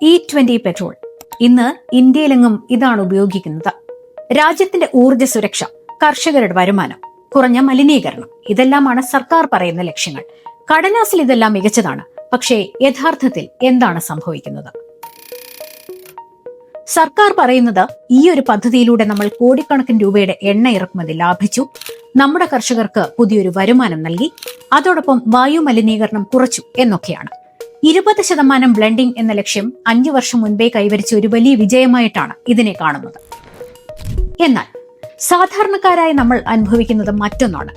E20 petrol ഇന്ന് ഇന്ത്യയിലെങ്ങും ഇതാണ് ഉപയോഗിക്കുന്നത്. രാജ്യത്തിന്റെ ഊർജ്ജ സുരക്ഷ, കർഷകരുടെ വരുമാനം, കുറഞ്ഞ മലിനീകരണം, ഇതെല്ലാമാണ് സർക്കാർ പറയുന്ന ലക്ഷ്യങ്ങൾ. കടലാസിൽ ഇതെല്ലാം മികച്ചതാണ്. പക്ഷേ യഥാർത്ഥത്തിൽ എന്താണ് സംഭവിക്കുന്നത്? സർക്കാർ പറയുന്നത് ഈ ഒരു പദ്ധതിയിലൂടെ നമ്മൾ കോടിക്കണക്കിന് രൂപയുടെ എണ്ണ ഇറക്കുമതി ലാഭിച്ചു, നമ്മുടെ കർഷകർക്ക് പുതിയൊരു വരുമാനം നൽകി, അതോടൊപ്പം വായു മലിനീകരണം കുറച്ചു എന്നൊക്കെയാണ്. 20% ബ്ലെൻഡിംഗ് എന്ന ലക്ഷ്യം 5 വർഷം മുൻപേ കൈവരിച്ച ഒരു വലിയ വിജയമായിട്ടാണ് ഇതിനെ കാണുന്നത്. എന്നാൽ സാധാരണക്കാരായ നമ്മൾ അനുഭവിക്കുന്നത് മറ്റൊന്നാണ്.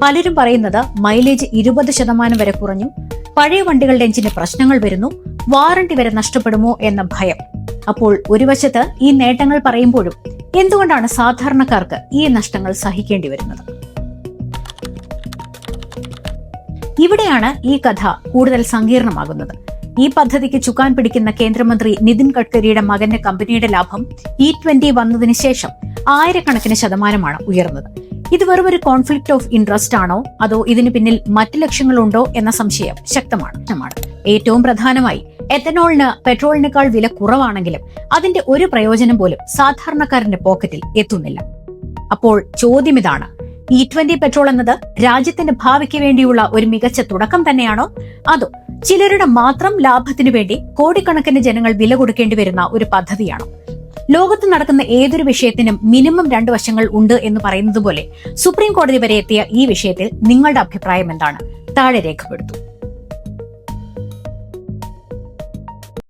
പലരും പറയുന്നത് മൈലേജ് 20% വരെ കുറഞ്ഞു, പഴയ വണ്ടികളുടെ എഞ്ചിന് പ്രശ്നങ്ങൾ വരുന്നു, വാറണ്ടി വരെ നഷ്ടപ്പെടുമോ എന്ന ഭയം. അപ്പോൾ ഒരു വശത്ത് ഈ നേട്ടങ്ങൾ പറയുമ്പോഴും എന്തുകൊണ്ടാണ് സാധാരണക്കാർക്ക് ഈ നഷ്ടങ്ങൾ സഹിക്കേണ്ടി വരുന്നത്? ഇവിടെയാണ് ഈ കഥ കൂടുതൽ സങ്കീർണമാകുന്നത്. ഈ പദ്ധതിക്ക് ചുക്കാൻ പിടിക്കുന്ന കേന്ദ്രമന്ത്രി നിതിൻ ഗഡ്കരിയുടെ മകന്റെ കമ്പനിയുടെ ലാഭം E20 വന്നതിന് ശേഷം 1000% ഉയർന്നത്. ഇത് വെറും ഒരു കോൺഫ്ലിക്ട് ഓഫ് ഇൻട്രസ്റ്റ് ആണോ, അതോ ഇതിന് പിന്നിൽ മറ്റു ലക്ഷ്യങ്ങളുണ്ടോ എന്ന സംശയം ശക്തമാണ്. ഏറ്റവും പ്രധാനമായി എത്തനോളിന് പെട്രോളിനേക്കാൾ വില കുറവാണെങ്കിലും അതിന്റെ ഒരു പ്രയോജനം പോലും സാധാരണക്കാരന്റെ പോക്കറ്റിൽ എത്തുന്നില്ല. അപ്പോൾ ചോദ്യം ഇതാണ്: E20 പെട്രോൾ എന്നത് രാജ്യത്തിന്റെ ഭാവിക്ക് വേണ്ടിയുള്ള ഒരു മികച്ച തുടക്കം തന്നെയാണോ, അതോ ചിലരുടെ മാത്രം ലാഭത്തിനു വേണ്ടി കോടിക്കണക്കിന് ജനങ്ങൾ വില കൊടുക്കേണ്ടി വരുന്ന ഒരു പദ്ധതിയാണോ? ലോകത്ത് നടക്കുന്ന ഏതൊരു വിഷയത്തിനും മിനിമം 2 വശങ്ങൾ ഉണ്ട് എന്ന് പറയുന്നത് പോലെ സുപ്രീം കോടതി വരെ എത്തിയ ഈ വിഷയത്തിൽ നിങ്ങളുടെ അഭിപ്രായം എന്താണ്? താഴെ രേഖപ്പെടുത്തൂ.